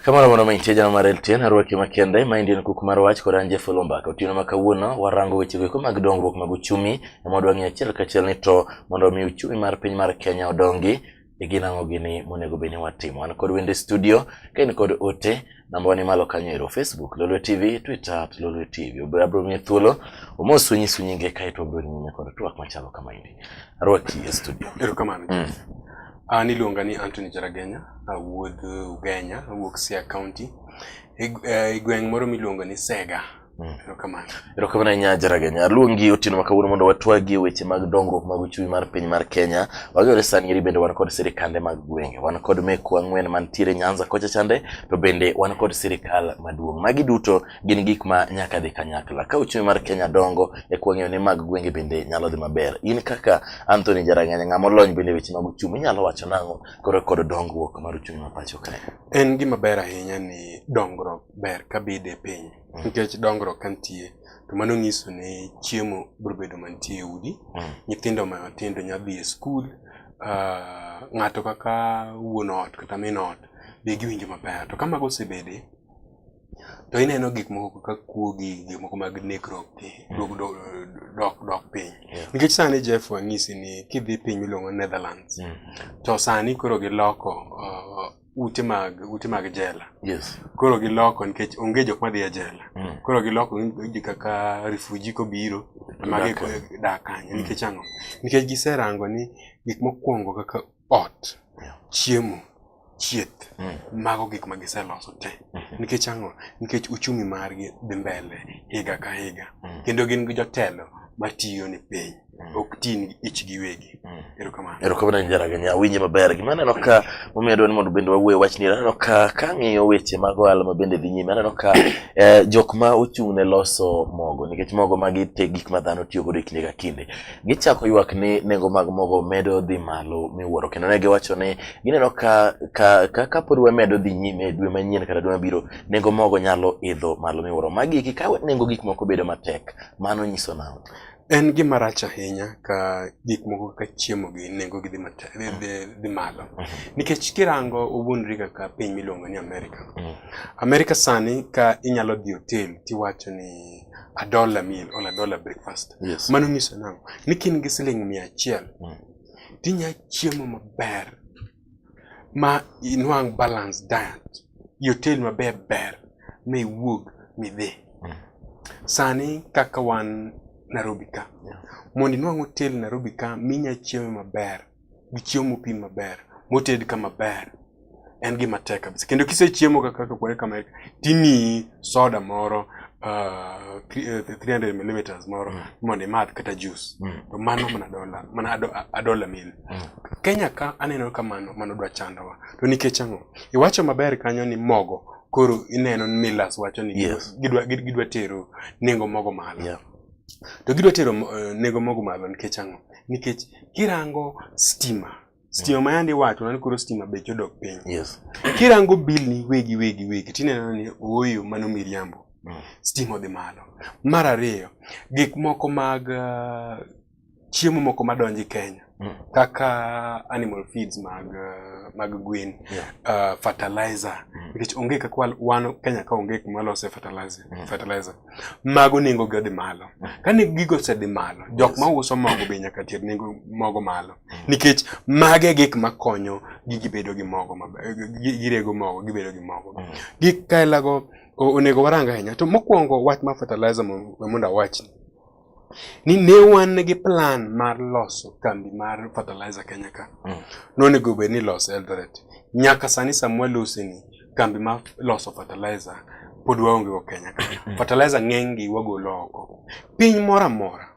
Kamara mono maintie jana mar LTN arwaki makende ma indien kuku mar wach kod anje folo mbaka otieno makawuono warango weche go mag dongruok mag uchumi e mondo ng'e achiel kachiel ni to mondo mi uchumi mar piny mar Kenya odongi e ginang'o gini monego beni watimo. An kod wende studio kain kod ote namba ni malo kanyo Facebook Lolwe TV Twitter @Lolwe TV obro mi thuolo omosu nyisu nyinge kaito obro nyime kod twak machalo kama indi arwaki e studio. Erokamano. Ani luonga ni Anthony Jaragenya, awuod Ugenya, awuok Siaya County, gweng' moro miluongo ni Sega. Erokamano. Erokamano nya Jaragenya. Aluongi otieno makawuono mondo watwagi weche mag dongruok mag uchumi mar piny mar Kenya. Wagore sani bende wan kod sirikande mag gwenge. Wan kod mekwa ang'wen mantiere Nyanza kocha chande to bende wan kod sirikal maduong'. Magi duto gin gik ma nyaka dhi kanyakla. Ka uchumi mar Kenya dongo e kwang'eyo ni mag gwenge bende nyalo dhi maber. In kaka Anthony Jaragenya ng'ama olony bende weche mag uchumi inyalo wacho nang'o kod dongruok mar uchumi ma pacho kae? En gima ber ahinya ni dongruok ber kabede piny. Nikech dongruok kantie to mano nyiso ni chiemo biro bedo mantie e udi, nyithindo matindo nya dhi e skul, ng'ato kaka wuon ot kata min ot be giwinjo maber. To kamago osebede to ineno gik moko kaka kuogi, gik moko mag nekruok dok piny. Nikech sani Jeff wang'isi ni kidhi piny miluongo Netherlands to sani koro giloko ute mag jela. Yes. Koro giloko nikech onge jok madhi e jela. Koro giloko ji kaka refugee kobiro magi dak kanyo nikech ang'o? Nikech giserango ni gik mokwongo kaka ot, chiemo, chieth, mago gik ma giseloso te. Nikech ang'o? Nikech uchumi margi dhi mbele higa ka higa. Kendo gin gi jotelo matiyo ni piny. Ok tin ich giwegi. Erokamano. Erokamano Jaragenya winje maber. Gima aneno ka momiyo dwani mondo bende wawuoye wachni aneno ka kang'iyo weche mag ohala ma bende dhi nyime aneno ka jok ma ochung' ne loso mogo nikech mogo magi te gik ma dhano tiyo godo e kinde ka kinde. Gichako ywak ni nengo mag mogo medo dhi malo miwuoro kendo ne giwacho ni gineno ka pod wamedo dhi nyime dwe manyien kata dwe mabiro nengo mogo nyalo idho malo miwuoro. Magi ka nengo gik moko bedo matek mano nyiso nang'o? En gima rach ahinya ka gik moko kaka chiemo gi nengo gi dhi malo. Nikech kirango owuondri kaka piny miluongo ni Amerika. Amerika sani ka inyalo dhi hotel tiwacho ni $1 meal or $1 breakfast. Yes. Mano nyiso nang'o? Ni kin gi siling 100 tinya chiemo maber ma inwang' balanced diet. Hotel maber ma iwuog midhi. Sani kaka wan Nairobi ka. Mondo inwang' hotel Nairobi ka minya chiemo maber, gi chiemo mopim maber, moted ka maber. En gima tek kabisa. Kendo kisechiemo kaka kwere kama timi soda moro 300 ml moro mondo imadh kata juice. To mano mana $1 meal. Kenya ka aneno ka mano dwa chandowa. To nikech ang'o? Iwacho maber kanyo ni mogo. Koro ineno ni Millers wacho ni gidwa tero nengo mogo malo. To gidwa tero nengo mogo malo nikech ang'o? Nikech kirango stima ma yandi wacho ni koro stima becho dok piny. Yes. Kirango bill ni wegi tineno ni oyo mano miriambo. Stima odhi malo. Mar ariyo, gik moko mag chiemo moko madonji Kenya kaka animal feeds mag gwen, fertilizer. Nikech onge kaka wan Kenya ka onge kuma lose fertilizer. Mago nengo gi dhi malo. Kane gigo sedhi malo, jok ma uso mogo be nyaka tier nengo mogo malo. Nikech mage gik makonyo gibedo gi mogo maber, girego mogo gibedo gi mogo. Gik kailago onego waranga ahinya. To mokwongo wach ma fertilizer mondo awach ni ne wan gi plan mar loso kambi mar fertilizer Kenya ka. Nonego bed ni loso Eldoret. Nyaka sani Samuel Luseni kambi mar loso fertilizer pod waonge go Kenya ka. Fertilizer ng'enggi wagolo oko. Piny mora mora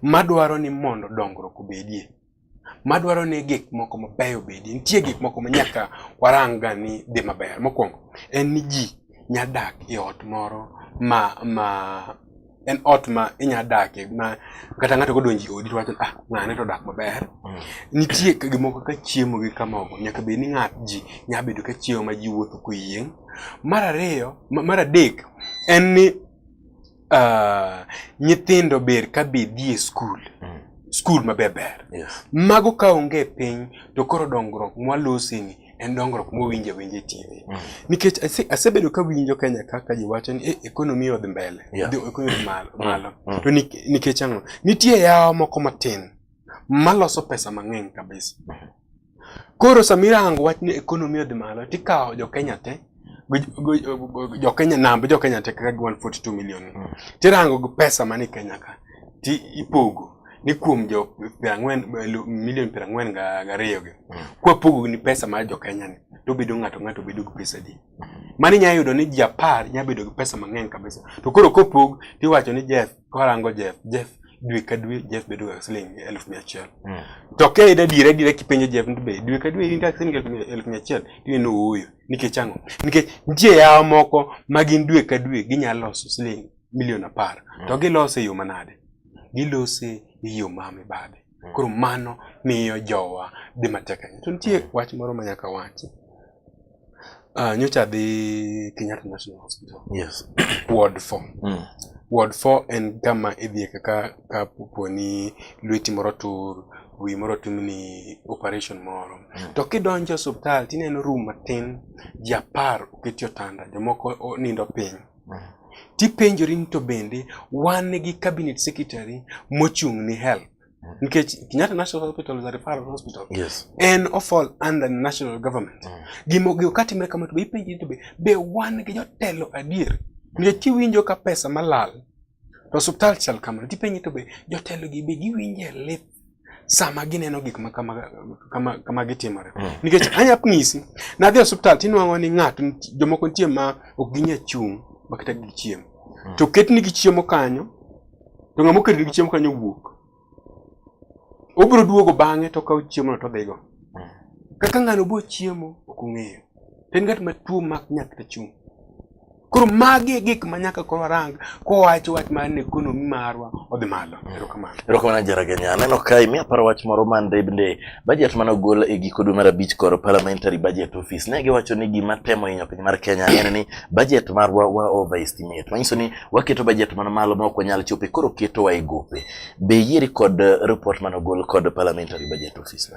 madwaro ni mondo dongruok obedie. Madwaro ni gik moko mabeyo bedie. Nitie gik moko ma nyaka waranga ni dhi maber. Mokwongo en ni ji nyadak e ot moro en ot ma inya dakie ma kata ng'ato godonji odi to wacho ng'ane to dak maber. Nitie gimoko ka chiemo gi kamogo nyaka bed ni ji nya bedo ka chiemo ma ji wuotho koyieng'. Mar adek en ni nyithindo ber ka bedie skul maber. Yes. Mago ka onge piny to koro dongruok mwaloseni en dongruok mowinjo winje TV. Nikech asebedo ka winjo Kenya kaka ji wacho ni ekonomi odhi mbele, ekonomi malo. To nikech ang'o? Nitie yawa moko matin maloso pesa mang'eny kabisa. Koro samirango wach ni ekonomi odhi malo, tikawo jo Kenya te, jo Kenya te kaka 142 million. Tirango go pesa mani Kenya ka. Ti ipogo ni kuom jo 40 million 42 gi. Kwa pogo ni pesa mar jo Kenya ni. To bedo ng'ato bedo gi pesa di. Mani nya yudo ni ji 10 nya bedo gi pesa mang'eny kabisa. To koro kopog tiwacho ni Jeff, korango Jeff dwe ka dwe Jeff bedo ga siling 1,100. To ke ida dire kipenjo Jeff be dwe ka dwe inda siling 1,100 tineno huyo nikech ang'o? Nikech nitie yawa moko magin dwe ka dwe ginyalo loso siling milion 10 to gilose yo manade? Gilose yo mamibade. Koro mano miyo jowa dhi matek. To nitie wach moro ma nyaka wachi. Nyocha dhi Kenyatta National Hospital. Yes. Ward 4. Ward 4 en kama idhi ka poni lweti moro tur, wi moro timni operation moro. To kidonjo hospital tineno room matin, ji 10 oketi otanda, jomoko nindo piny. Tipenjori ni to bende wan gi cabinet secretary mochung' ni health. Nikech Kenyatta National Hospital is a referral hospital. Yes. And all fall under national government. Gimo kati mere kama to be ipenjori to be wan gi jotelo adier. Nikech tiwinjo ka pesa malal to hospital chal kama tipenji to be jotelo gi be giwinje lep sama gineno gik kama gitimore. Nikech anyap ng'isi na dhi hospital tinwang'o ni ng'ato jomoko nitie ma ok ginya chung' makata gi chiemo. To ketni gi chiemo kanyo to ng'amo ketni gi chiemo kanyo wuok. Obro duogo bang'e to kaw chiemo to dhigo. Kaka ng'ano bo chiemo ok ong'eyo. En ng'at matuo mak nyaka chung'. Koro magi gik manyaka koro rang ko wacho wach mar ekonomi marwa odhi malo. Erokamano Jaraganya. Aneno kai mi aparo wach moro mande bende budget mane ogol e giko dwe mar 5 koro Parliamentary Budget Office ne giwacho ni gima temo hinyo piny mar Kenya en ni budget marwa wa overestimate. Manyiso ni waketo budget man malo ma ok wanyal chope koro keto wa e gope. Be yieri kod report mane ogol kod Parliamentary Budget Office.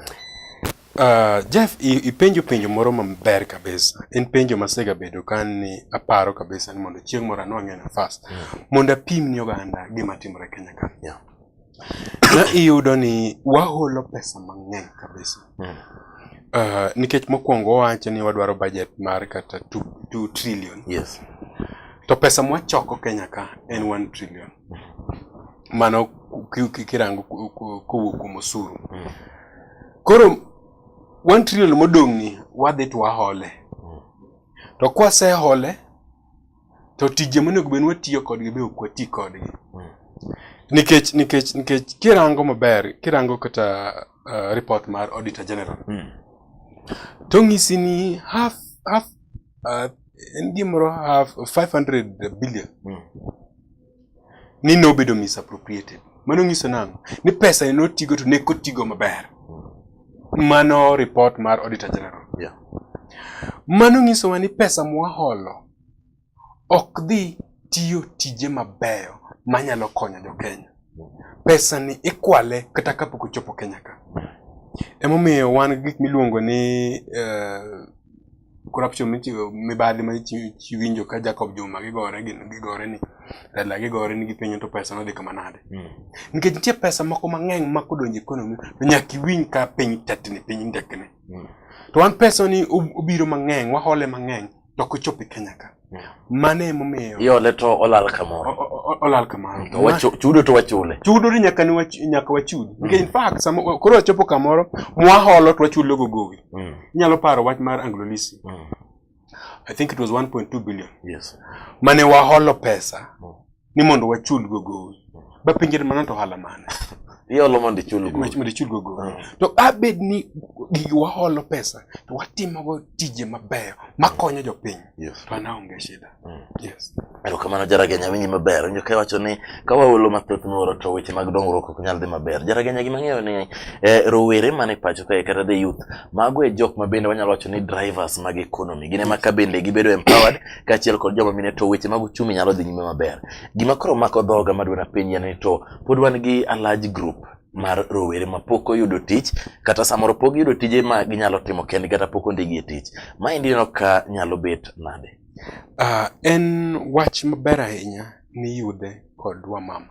Jeff, penjo moro maber kabisa. En penjo masega bedo kan ni aparo kabisa ni mondo chieng' moro anwang'e nafas. Mondo apim ni oganda gima timore Kenya ka. Na iyudo ni waholo pesa mang'eny kabisa. Nikech mokwongo wacho ni wadwaro budget mar kata 2 trillion. Yes. To pesa mwachoko Kenya ka en 1 trillion. Mano kirango kowuok kuom osuru. Koro 1 trillion modong' ni wadhi to wahole. To kwase hole to tije monego bed watiyo kodgi be ok wati kodgi. Nikech kirango maber, kirango kata report mar Auditor General. To ng'isi ni half en gimoro half 500 billion. Ni nobedo misappropriated. Mano ng'iso nang'o? Ni pesa ino tigo to ne kotigo maber. Mano report mar Auditor General. Mano ng'iso ni pesa mwaholo ok dhi tiyo tije mabeyo manyalo konyo jo Kenya. Pesa ni ikwale kata kapok ochopo Kenya ka. Emomiyo wan gik miluongo ni corruption mibadhi ma chiwinjo ka Jacob Juma gigore ni gipenjo to pesa no dhi kama nade. Nikech nitie pesa moko mang'eny ma kodonjo ekonomi to nyaka iwinj ka piny tetni piny ndekne. To wan pesa ni obiro mang'eny, wahole mang'eny to ok ochopo Kenya ka. Mane emomiyo iole to olal kamoro. Olal kamoro. Chudo to wachule. Chudo ni nyaka wachudi. Nikech in fact sama koro wachopo kamoro mwaholo to wachulo gogowi. Inyalo paro wach mar Anglo-Lisi. I think it was 1.2 billion. Yes. Mane waholo pesa ni mondo wachul gogowi. Ba pinjere mano to hala mane. Iolo mondo ichul gogowi. Mondo ichul gogowi. To abed ni waholo pesa to watimo go tije mabeyo makonyo jopiny. Yes. To anaonge shida. Yes. Erokamano Jaraganya winyi maber. Winjo ka wacho ni ka waulo mathoth moro to weche mag dongruok ok nyal dhi maber. Jaraganya gima ng'eyo ni rowere mane pacho kae kata the youth mago e jok ma bende wanyalo wacho ni drivers mag economy. Gine ma ka bende gibedo empowered kaachiel kod joma mine to weche mag uchumi nyalo dhi nyime maber. Gima koro mako dhoga madwena penj en ni to pod wan gi a large group mar rowere ma pok oyudo tich kata samoro pok yudo tije ma ginyalo timo kendgi kata pok ondigi e tich. Maendi no ka nyalo bet nade? En wach maber ahinya ni yudhe kod wamama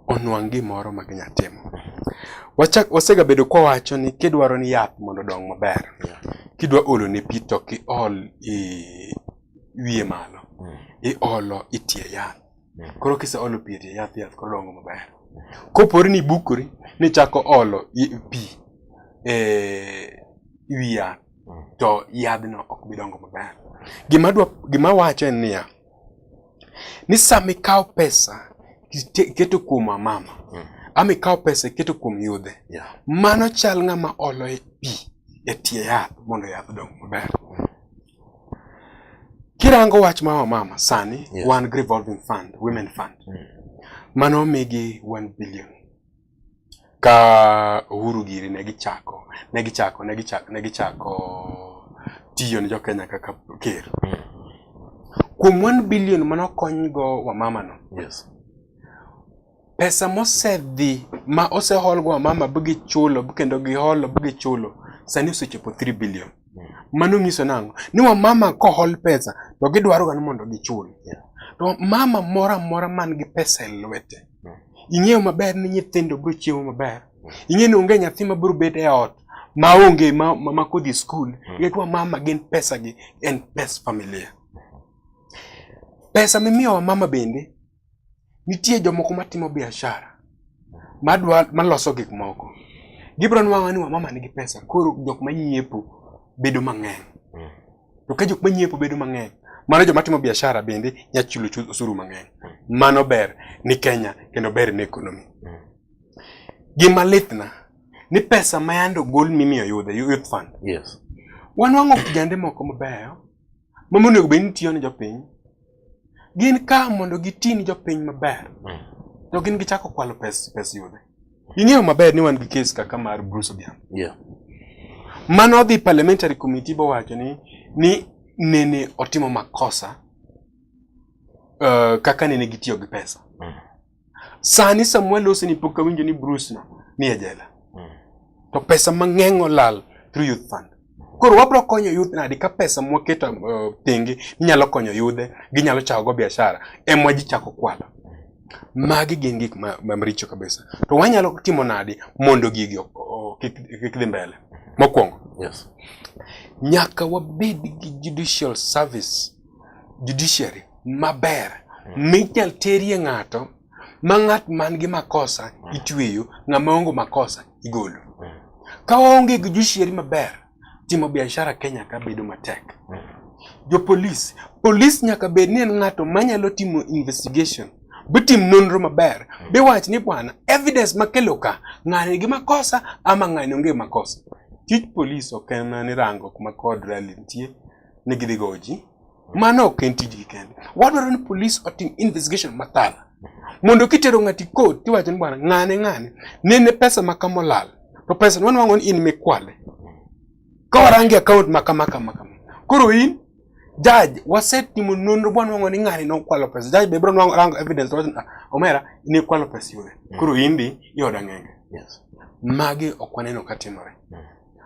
onwang' gimoro ma ginya timo. Wasega bedo kwa wacho ni kidwaro ni yath mondo dong maber, kidwa olo ne pi to kiol wiye malo, iolo itie yath. Koro kise olo pi itie yath koro dongo maber. Kopori ni bukori ni chako olo pi wi yath to yadhno ok bi dongo maber. Gima wacho en niya, ni sami kawo pesa keto kuom mama ama ikawo pesa keto kuom yudhe, mano chal ng'ama olo pi e tie yath mondo yath dong maber. Kirango wach ma mama sani wan revolving fund, women fund, mano migi 1 billion ka Uhuru Giri ne gichako tiyo ni jo Kenya kaka ker. Kuom 1 billion mano konygo wamama no, pesa mosedhi ma oseholgo wamama bigi chulo kendo giholo bigi chulo sani osechopo 3 billion. Mano nyiso nango ni wamama kohol pesa to gidwaro ga mondo gichul. To mama mora man gi pesa e lwete, ing'eyo maber ni nyithindo biro chiemo maber, ing'eyo ni onge nyathi ma biro bet e ot ma onge ma kodhi skul. Yetwa mama gin pesa gi en pes familia. Pesa mimiyo wamama bende nitie jomoko matimo biashara maloso gik moko. Gibro nwang'o ni wamama nigi pesa, koro jok manyiepo bedo mang'eny. To ka jok manyiepo bedo mang'eny, mano joma timo biashara bende nyachulo osuru mang'eny. Mano ber ni Kenya kendo ber ni ekonomi. Gima litna ni pesa mayando gol mimiyo yudhe youth fund. Wanwang'o kijande moko mabeyo mamonego bed ni tiyo ni jopiny. Gin ka mondo giti ni jopiny maber, to gin gichako kwalo pes yudhe. Ing'eyo maber ni wan gi case kaka mar Bruce Odhiambo. Mano dhi parliamentary committee bo wacho ni nene otimo makosa kaka nene gitiyo gi pesa. Sani Samuel Oseni pok awinjo ni Bruce no ni e jela. To pesa mang'eny olal through youth fund. Koro wabro konyo youth nadi ka pesa mwaketo tenge nyalo konyo yudhe, ginyalo chako go biashara, emwa ji chako kwalo. Magi gin gik mamricho kabisa. To wanyalo timo nadi mondo gigi kik dhi mbele. Mokwongo, nyaka wabed gi judiciary maber, minyal terie ng'ato ma ng'at man gi makosa itweyo, ng'ama onge makosa igolo. Ka waonge gi judiciary maber, timo biashara Kenya ka bedo matek. Jo police nyaka bed ni en ng'ato manyalo timo investigation, bitim nonro maber, biwach ni bwana evidence makelo ka ng'ani gi makosa ama ng'ani onge makosa. Tich police ok en ni rango kuma kod rally nitie ni gidhi goji, mano ok en tijgi kende. Wadwaro ni police otim investigation mathala, mondo kitero ng'ati court tiwacho ni bwana ng'ane nene pesa makamolal, to pesa wanwang'o ni in mikwale ka warangi account makama. Koro in judge wasetimo nonro bwana wango ni ng'ani no kwalo pesa, judge be bro rango evidence to omera ni kwalo pesa yule. Koro indi yoda ng'enge. Magi ok waneno katimore.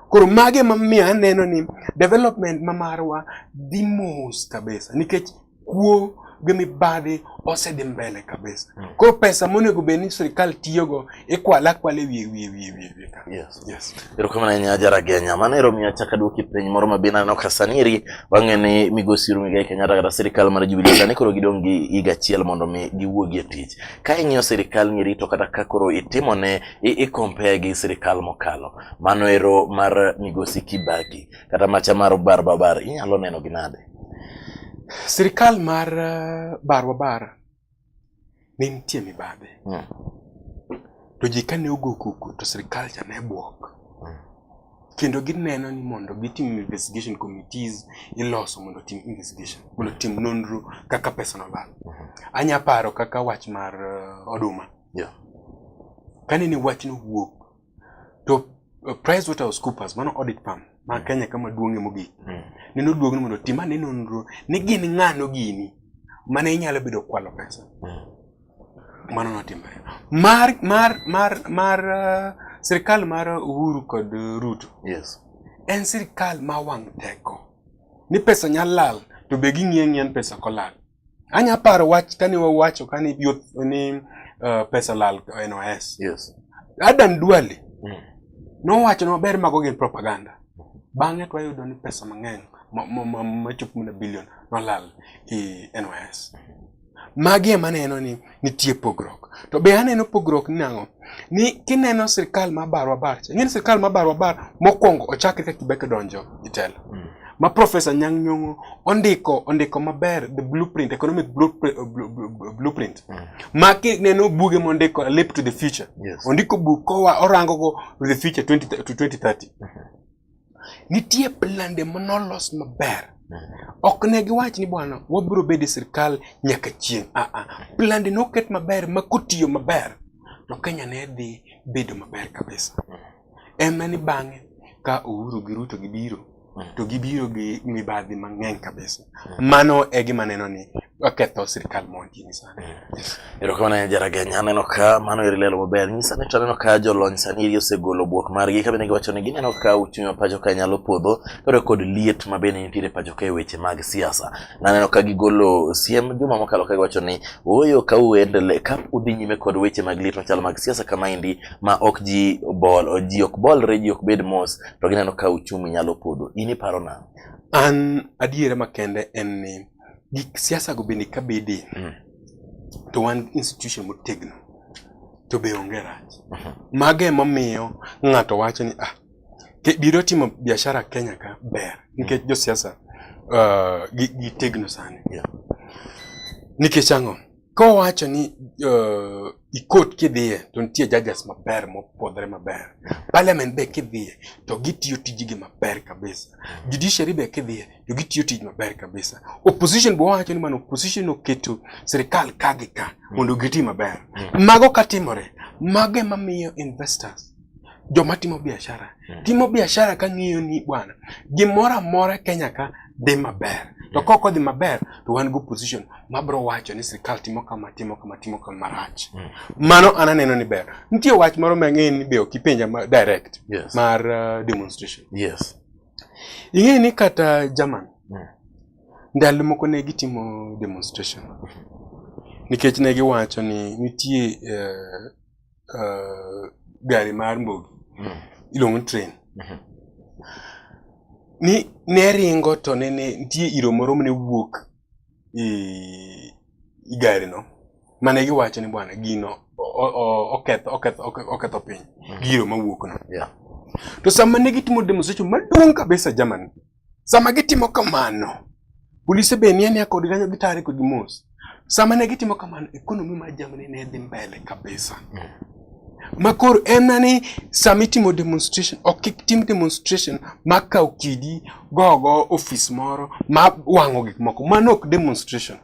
Koro magi mamiyo aneno ni development mamarwa dhi mos kabisa nikech kuo gi mibadhi osedhi mbele kabisa. Koro pesa monego bed ni sirikal tiyogo ikwala wiye. Erokamano nya jaragenya manero miya chaka duoki piny moro mabina no kasaniri wang'e ni migosi Migai Kenyatta kata sirikal mar Jubilee sani koro gidong' gi higa achiel mondo mi giwuogi e tich. Ka ing'iyo sirikal nyirito kata ka koro itimone compare gi sirikal mokalo, mano ero mar migosi Kibaki kata macha mar Barbabar, inyalo neno gi nade? Sirikal mar Barbabar ne nitie mibadhi. To ji kane ogo kuku to sirikal cha ne buok. Kendo gineno ni mondo gitim investigation committees iloso mondo tim investigation, mondo tim nonro kaka pesa no lal. Anya paro kaka wach mar Oduma. Kane ni wach no wuok to PricewaterhouseCoopers mano audit firm ma Kenya kama duong'e mogik. Neno duogno mondo tim ane nonro ni gin ng'ano gini mane inyalo bedo kwalo pesa. Mano notimore. sirikal mar Uhuru kod Ruto. Yes. En sirikal ma wang' teko. Ni pesa nyalal to be ging'ien pesa kolal. Anya paro wach kani wawacho kani youth ni pesa lal NYS. Yes. Adan Duale. No wacho no ber mago gin propaganda. Bang'e to ayudo ni pesa mang'eny machopo na billion no lal i NYS. Magi ema neno ni nitie pogruok. To be aneno pogruok ni nang'o? Ni kineno sirikal ma barwa bar. Ng'eni sirikal ma barwa bar mokwongo ochakre ka Kibaki donjo itelo. Ma Professor Nyang' Nyong'o ondiko maber the blueprint, economic blueprint. Ma kineno buge mondiko A Leap to the Future. Yes. Ondiko buk kowa orango go the future to 2030. Nitie plande monolos maber. Ok ne giwach ni bwana wabiro bedo sirikal nyaka chieng'. Plande noket maber makotiyo maber. To Kenya ne dhi bedo maber kabisa. Ema ni bang'e ka Uhuru gi Ruto gibiro. To gibiro gi mibadhi mang'eny kabisa. Mano e gima neno ni oketho sirikal montini sana. Erokamano Jaragenya, aneno ka mano lelo maber. Nyisa ni to aneno ka jolony sani osegolo buok margi ka bende giwacho ni gineno ka uchumi wa pacho ka nyalo podho kod kod liet ma bende nitiere pacho ka e weche mag siasa. Naneno ka gigolo siem juma mokalo ka giwacho ni oyo ka uendele ka udhi nyime kod weche mag liet machalo mag siasa kama indi ma ok ji ok bolre, ji ok bed mos, to gineno ka uchumi nyalo podho. Ini paro na an adiera makende en ni gik siasa go bende kabedi to wan institution motegno to be onge rach. Mage momiyo ng'ato wacho ni biro timo biashara Kenya ka ber nikech jo siasa gitegno sana. Nikech ang'o ko wacho ni ikot kidhiye to nitie judges maber mopodhre maber. Parliament be kidhiye to gitiyo tijigi maber kabisa. Judiciary be kidhiye to gitiyo tij maber kabisa. Opposition bo wacho ni mano opposition oketo sirikal kagi ka mondo giti maber. Mago katimore mage mamiyo investors joma timo biashara ka ng'iyo ni bwana gimoro amora Kenya ka dhi maber. To koko dhi maber to wan go position mabro wacho ni sirikal timo kama marach. Mano ananeno ni ber. Nitie wach moro mang'eny ni be okipenja direct mar demonstration. Yes. Ing'e ni kata German ndalo moko ne gitimo demonstration. Nikech ne giwacho ni nitie gari mar mbogi ilongo train. Ni ne ringo to nitie iro moro mane wuok i gari no mane giwacho ni bwana gino oketho piny giro mawuok no. To sama ne gitimo demonstration maduong' kabisa Germany, sama gitimo kamano polise be nie kod ganyo gitare kod mos. Sama ne gitimo kamano economy mar Germany ne dhi mbele kabisa. Makoro enani samitimo demonstration tim demonstration maka ukidi gogo office moro ma wango gik moko manok demonstration.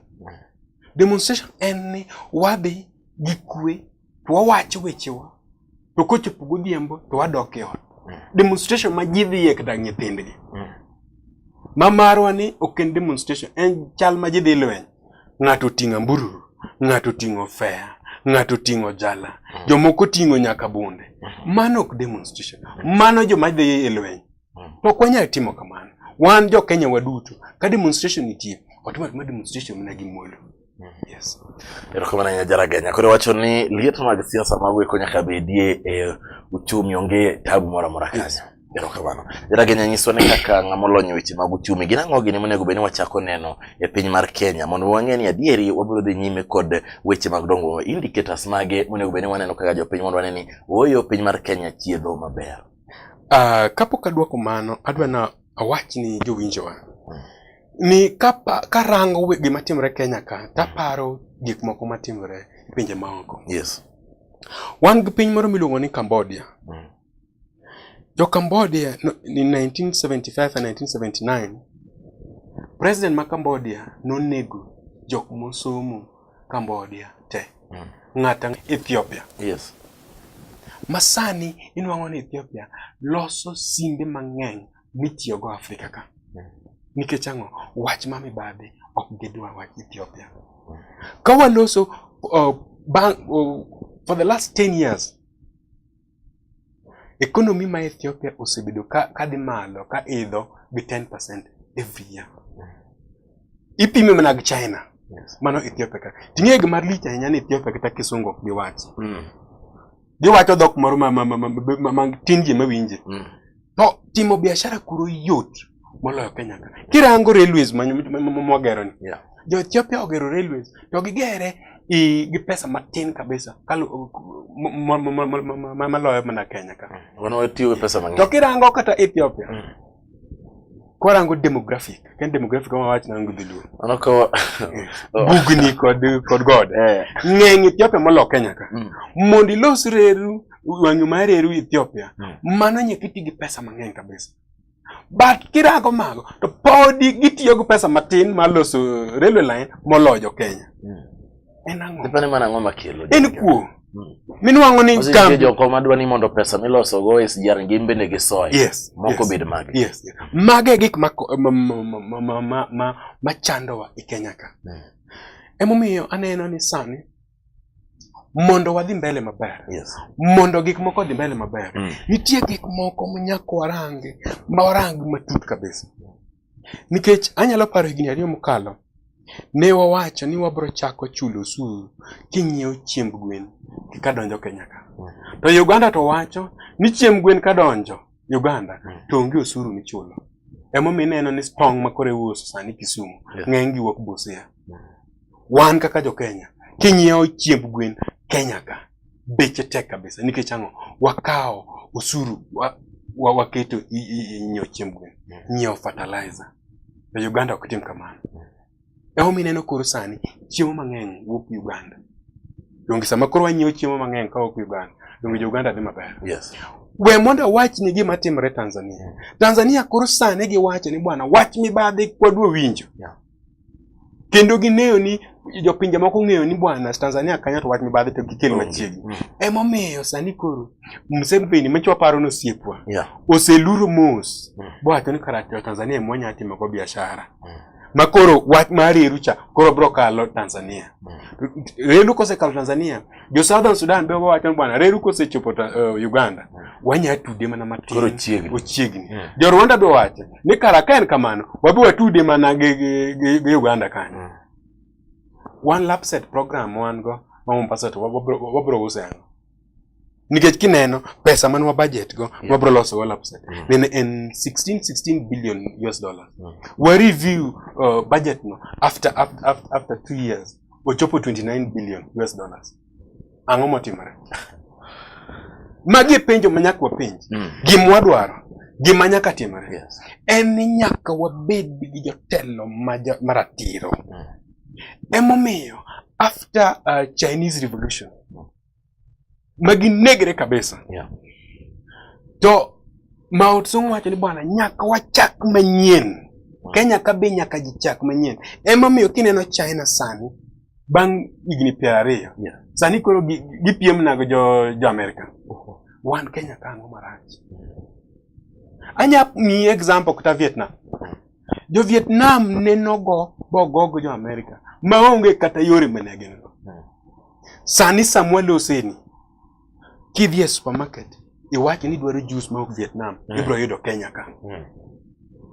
Demonstration enni wadhi gikwe to wawacho wechewa to kochopo godhiambo to wadok e ot. Demonstration ma ji dhi kata nyithindgi. Mamarwa ni ok en demonstration en chal ma ji dhi lweny. Ng'ato ting'o mbururu, ng'ato ting'o fea, ng'ato ting'o jala, jomoko ting'o nyaka bunde. Mano ok demonstration. Mano joma dhi e lweny. To kwanya timo kamano. Wan jo Kenya waduto ka demonstration nitie, otimo demonstration mana gi muolo. Yes. Erokamano Jaragenya. Koro wacho ni liet mag siasa mag ko nyaka bedie e uchumi onge tabu moro amora kanyo. Erokamano. Jaragenya nyiso ni kaka ng'amolonyo weche mag uchumi gin ang'o gini monego bed ni wachako neno e piny mar Kenya mondo wang'e ni adieri wabiro dhi nyime kod weche mag dongo indicators mage monego bed ni waneno kaka jopiny mondo wane ni oyo piny mar Kenya chiedho maber. Kapok adwoko mano adwa na awach ni jowinjowa ni karango gima timore Kenya ka taparo gik moko matimore e pinje maoko. Yes. Wan gi piny moro miluongo ni Cambodia. Jo Cambodia in 1975 and 1979 president ma Cambodia nonego jok mosomo Cambodia te. Ng'ata Ethiopia. Yes. Masani inwango ni Ethiopia loso simbe mang'eny mitiyo go Afrika ka. Nikech ang'o wach ma mibadhi ok gidwa wach Ethiopia. Ka waloso for the last 10 years, economy ma Ethiopia osebedo ka dhi malo ka idho bi 10% every year. Ipime mana gi China. Mano Ethiopia ka. Ting'e gima lich ahinya ni Ethiopia kata kisungu ok giwachi. Giwacho dhok moro ma tin ji mawinje. To timo biashara kuro yot moloyo Kenya ka. Kirango railways mogero ni. Jo Ethiopia ogero railways to gigere gi pesa matin kabisa maloyo mana Kenya ka. Wano tiyo pesa mang'eny. To kirango kata Ethiopia. Kwarango demographic. Ken demographic ma wach na ngudhilu. Ano ko bugni kod god. Ng'eny Ethiopia molo Kenya ka. Mondi los reru wanyu mareru Ethiopia. Mano nyekiti gi pesa mang'eny kabisa. But kirango mago to podi gitiyo gi pesa matin maloso railway line moloyo Kenya. Enango. Depende mana ng'oma kelo. En kuo. Minuango ni kambi joko madwa ni mondo pesa miloso go SGR ngimbe ne gisoy. Yes. Moko bed mage. Yes. Mage gik ma chandowa i Kenya ka. Emomiyo aneno ni sani mondo wadhi mbele maber. Yes. Mondo gik moko dhi mbele maber. Nitie gik moko manyako warangi matut kabisa. Nikech anyalo paro higni 2 mokalo ne wawacho ni wabro chako chulo osuru kinyiew chiemb gwen kadonjo Kenya ka. To Uganda to wacho ni chiemb gwen kadonjo Uganda to onge osuru michulo. Emomiyo neno ni tong' makore uso sani Kisumu ng'eny gi wuok Busia. Wan kaka jo Kenya kinyiew chiemb gwen Kenya ka beche tek kabisa nikech ang'o wakao osuru waketo nyiew chiemb gwen, nyiew fertilizer. To Uganda ok tim kamano. Emomiyo neno koro sani chiemo mang'eny wuok Uganda. Donge sama koro wanyiew chiemo mang'eny ka wuok Uganda, donge Uganda dhi maber. Yes. We mondo wach ni gima timore Tanzania. Tanzania koro sani giwacho ni bwana wach mibadhi kwadwa winjo. Kendo gineo ni jopinje moko ng'eyo ni bwana Tanzania kanyo to wach mibadhi to gikel machiegni. Emomiyo sani koro Museveni machwa paro no siepwa. Oseluro mos. Bwacho ni karate Tanzania mwanya timo go biashara. Makoro wach mari rucha koro bro kalo Tanzania. Reru kose kalo Tanzania, jo Southern Sudan be wacho bwana reru kose chopo Uganda. Wanya tude mana matin. Koro chiegni. Jo Rwanda be wacho ni karaka en kamano, wabi watude mana gi Uganda kanyo. One lapset program wan go Mombasa to wabro usengo. Nikech kineno pesa manwa budget go wabro loso go lapset. Then in 16 billion US dollars. We review budget no after 2 years. Ochopo 29 billion US dollars. Ang'o motimore? Magi penjo manyaka wapenj. Gimwa dwaro, gima nyaka timore. En ni nyaka wabed gi jotelo maratiro. Emomiyo after Chinese Revolution magi negre kabisa. To Mao Tse-tung wacho ni bwana nyaka wachak manyien. Kenya ka be nyaka jichak manyien. Emomiyo kineno China sani bang' higni 20. Sani koro gipiem nago jo America. Wan Kenya ka ang'o marach. Anya mi example kata Vietnam. Jo Vietnam nenogo bogogo jo America. Maonge kata yore manegeno. Sani Samuel Oseni kidhi e supermarket iwacho ni dwaro juice ma Vietnam ibro yudo Kenya ka.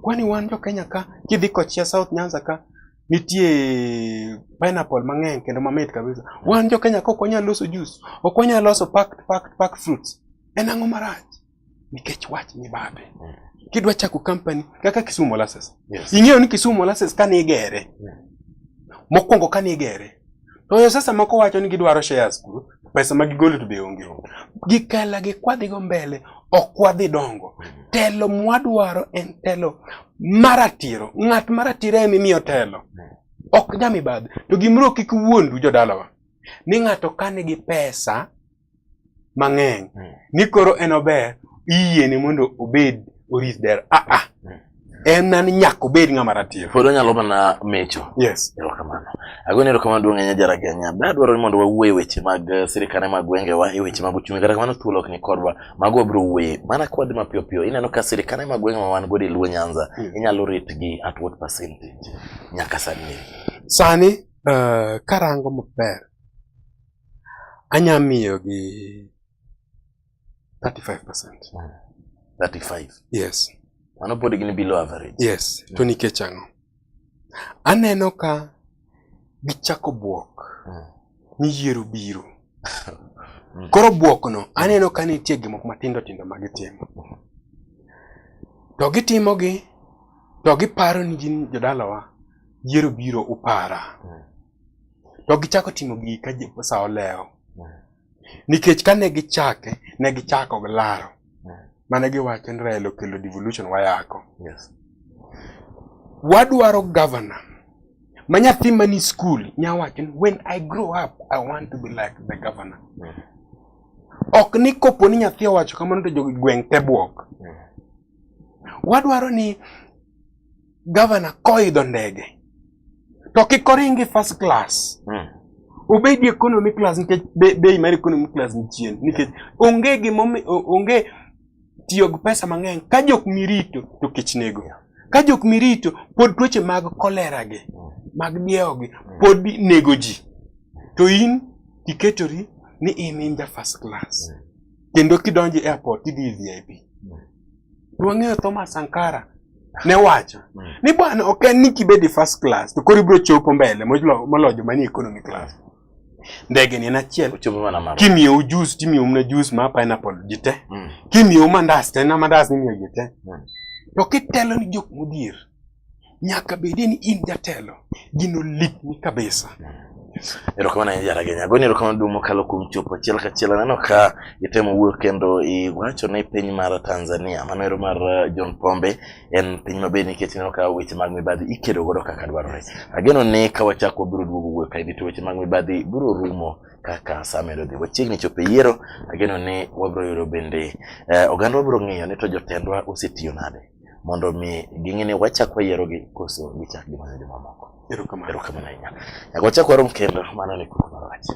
Kwani wan jo Kenya ka kidhi Kochia South Nyanza ka nitie pineapple mang'eny kendo mamit kabisa. Wan jo Kenya ka ok wanyal loso juice, ok wanyal loso packed fruits. En ang'o marach? Nikech wach mibadhi. Kidwa chako company kaka Kisumu Molasses. Ing'eyo ni Kisumu Molasses kane igere. Mokwongo kane igere. To sasa moko wacho ni gidwaro shares kuro. Pesa magigolo to be onge. Gikala gikwadhi go mbele, okwadhi dongo. Telo mwadwaro en telo maratiro. Ng'at maratiro emimiyo telo. Ok jamibadhi. To gimro kik wuondu jodalawa. Ni ng'ato kane gi pesa mang'eny. Ni koro enober iye ni mondo obed oris der. En nani nyako bed ng'ama ratiro. Pod onyalo mana mecho. Yes. Erokamano. Agoni erokamano duong' ahinya Jaraganya. Dwaro ni mondo wawuoye weche mag sirikane mag gwengewa, weche mag uchumi. Kata kamano thuolo ok ni kodwa. Mago wabiro wuoye. Mana kod mapiyo piyo. Ineno ka sirikane mag gwengewa wan godo e Luo Nyanza. Inyalo rate at what percentage? Nyaka sani. Sani karango maber. anya miyo gi 35%. 35. Yes. Mano pod gini below average. Yes. To nikech ang'o? Aneno ka gichako buok ni yiero biro. Koro buok no aneno ka nitie gimoko matindo tindo magitimo. To gitimogi to giparo ni gin jodalawa yiero biro upara. To gichako timo gi ka sa oleo. Nikech ka ne gichako glaro. Mane giwacho ni Raila okelo devolution wayako. Yes. Wadwaro governor. Manyathi mani school nyawacho ni when I grow up I want to be like the governor. Ok ni kopo ni nyathi owacho kamano to gweng' te buok. Wadwaro ni governor koidho ndege. To kikoringi first class. Obedi economy class nikech bei mar economy class nichien. Nikech onge tiyo gi pesa mang'eny ka jok mirito to kech nego. Ka jok mirito pod tuoche mag kolera gi, mag diewo gi pod nego ji. To in tiketori ni in ja first class. Kendo kidonjo airport idhi VIP. Wang'eyo Thomas Sankara ne wacho ni bwana ok en ni kibedi first class to koro ibiro chopo mbele molojo mani economy class. Ndege ni achiel kimiyo juice timiyo mna juice ma pineapple jite kimiyo mandas tena mandas ni jite to kitelo ni jok mudir nyaka bedi ni in jatelo gino lik ni kabisa. Erokamano jara Kenya goni erokamano dumo kalo kum chopo achiel ka achiel neno ka itemo wuok kendo iwacho ne piny mar Tanzania mano ero mar John Pombe en piny mabeni nikech neno ka weche mag mibadhi ikedo godo kaka dwarore. Ageno ni ka wachako biro duogo wuok ka to weche mag mibadhi biro rumo kaka samedo dhi wachiegni chopo yiero. Ageno ni wabiro yudo bende oganda wabiro ng'iyo ni to jotendwa osetiyo nade mondo mi ging'eni wachak wayiero gi koso gichak gi mamoko. Erokamano ahinya. Wachak warom kendo mano ni kuno marach.